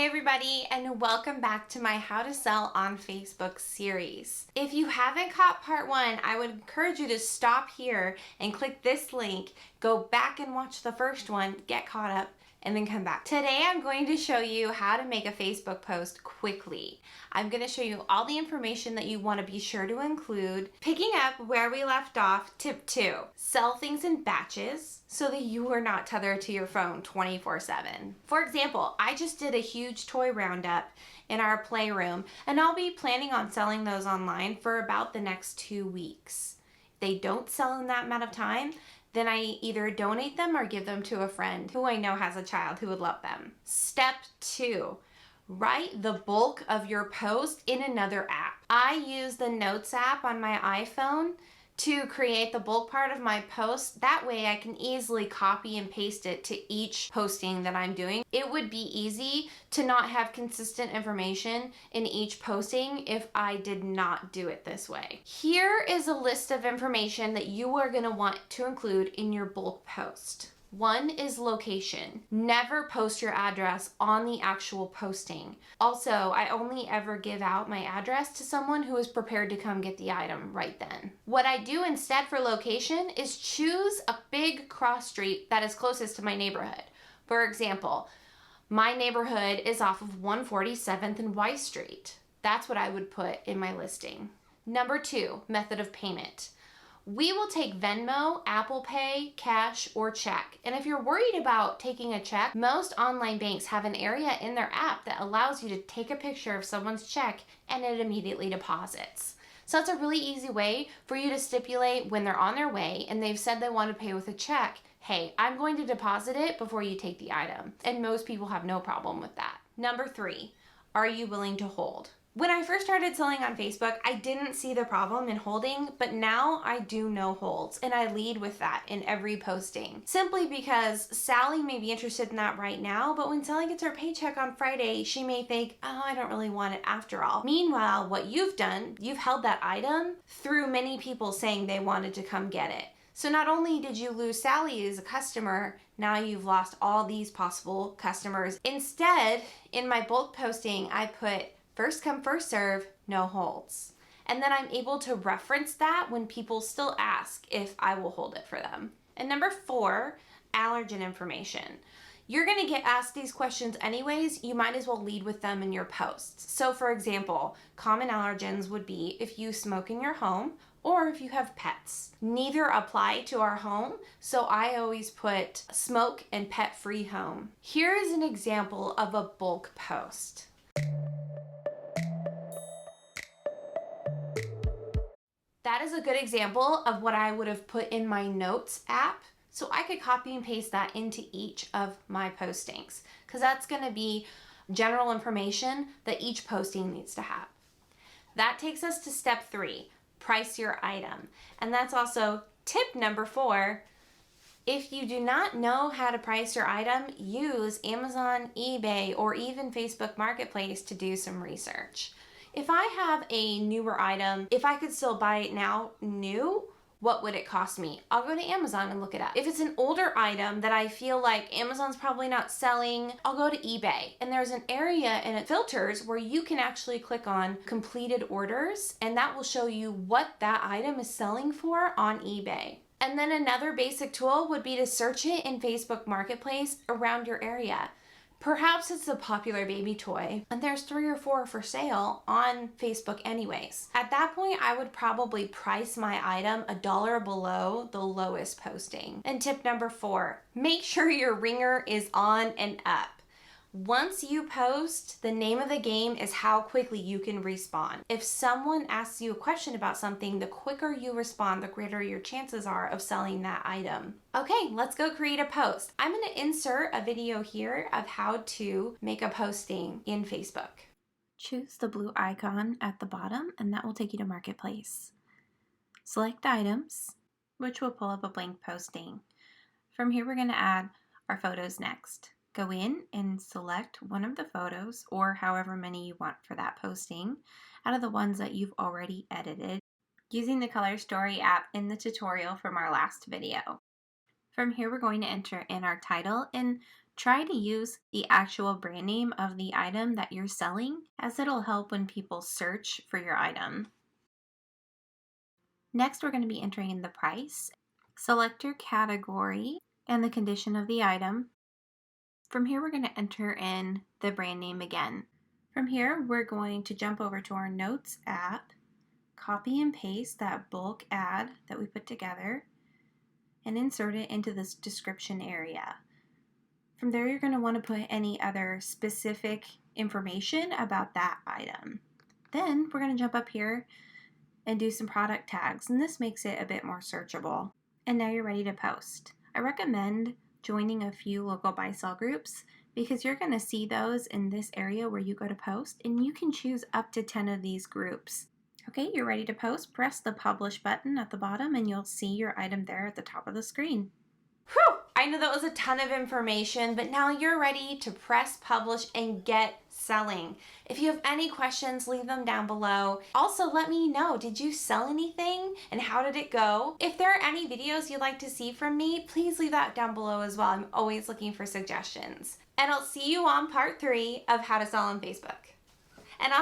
Hey everybody, and welcome back to my How to Sell on Facebook series. If you haven't caught part 1, I would encourage you to stop here and click this link, go back and watch the first one, get caught up, and then come back. Today I'm going to show you how to make a Facebook post quickly. I'm going to show you all the information that you want to be sure to include. Picking up where we left off, tip 2, sell things in batches so that you are not tethered to your phone 24/7. For example, I just did a huge toy roundup in our playroom, and I'll be planning on selling those online for about the next 2 weeks. If they don't sell in that amount of time, then I either donate them or give them to a friend who I know has a child who would love them. Step 2, write the bulk of your post in another app. I use the Notes app on my iPhone to create the bulk part of my post. That way I can easily copy and paste it to each posting that I'm doing. It would be easy to not have consistent information in each posting if I did not do it this way. Here is a list of information that you are going to want to include in your bulk post. 1 is location. Never post your address on the actual posting. Also, I only ever give out my address to someone who is prepared to come get the item right then. What I do instead for location is choose a big cross street that is closest to my neighborhood. For example, my neighborhood is off of 147th and Y Street. That's what I would put in my listing. Number 2, method of payment. We will take Venmo, Apple Pay, cash, or check. And if you're worried about taking a check, most online banks have an area in their app that allows you to take a picture of someone's check and it immediately deposits. So that's a really easy way for you to stipulate when they're on their way and they've said they want to pay with a check, hey, I'm going to deposit it before you take the item. And most people have no problem with that. Number 3, are you willing to hold? When I first started selling on Facebook, I didn't see the problem in holding, but now I do no holds, and I lead with that in every posting. Simply because Sally may be interested in that right now, but when Sally gets her paycheck on Friday, she may think, oh, I don't really want it after all. Meanwhile, what you've done, you've held that item through many people saying they wanted to come get it. So not only did you lose Sally as a customer, now you've lost all these possible customers. Instead, in my bulk posting, I put first come, first serve, no holds. And then I'm able to reference that when people still ask if I will hold it for them. And number 4, allergen information. You're going to get asked these questions anyways. You might as well lead with them in your posts. So for example, common allergens would be if you smoke in your home or if you have pets. Neither apply to our home, so I always put smoke and pet-free home. Here is an example of a bulk post. That is a good example of what I would have put in my Notes app. So I could copy and paste that into each of my postings because that's going to be general information that each posting needs to have. That takes us to step 3, price your item. And that's also tip number 4. If you do not know how to price your item, use Amazon, eBay, or even Facebook Marketplace to do some research. If I have a newer item, if I could still buy it now new, what would it cost me? I'll go to Amazon and look it up. If it's an older item that I feel like Amazon's probably not selling, I'll go to eBay. And there's an area and it filters where you can actually click on completed orders, and that will show you what that item is selling for on eBay. And then another basic tool would be to search it in Facebook Marketplace around your area. Perhaps it's a popular baby toy and there's 3 or 4 for sale on Facebook anyways. At that point, I would probably price my item $1 below the lowest posting. And tip number 4, make sure your ringer is on and up. Once you post, the name of the game is how quickly you can respond. If someone asks you a question about something, the quicker you respond, the greater your chances are of selling that item. Okay, let's go create a post. I'm going to insert a video here of how to make a posting in Facebook. Choose the blue icon at the bottom and that will take you to Marketplace. Select items, which will pull up a blank posting. From here, we're going to add our photos next. Go in and select one of the photos or however many you want for that posting out of the ones that you've already edited using the Color Story app in the tutorial from our last video. From here, we're going to enter in our title, and try to use the actual brand name of the item that you're selling, as it'll help when people search for your item. Next, we're going to be entering in the price. Select your category and the condition of the item. From here, we're going to enter in the brand name again. From here, we're going to jump over to our Notes app, copy and paste that bulk ad that we put together, and insert it into this description area. From there, you're going to want to put any other specific information about that item. Then we're going to jump up here and do some product tags, and this makes it a bit more searchable. And now you're ready to post. I recommend joining a few local buy-sell groups because you're going to see those in this area where you go to post, and you can choose up to 10 of these groups. Okay, you're ready to post. Press the publish button at the bottom and you'll see your item there at the top of the screen. Whew! I know that was a ton of information, but now you're ready to press publish and get selling. If you have any questions, leave them down below. Also, let me know, did you sell anything and how did it go? If there are any videos you'd like to see from me, please leave that down below as well. I'm always looking for suggestions. And I'll see you on part 3 of how to sell on Facebook. And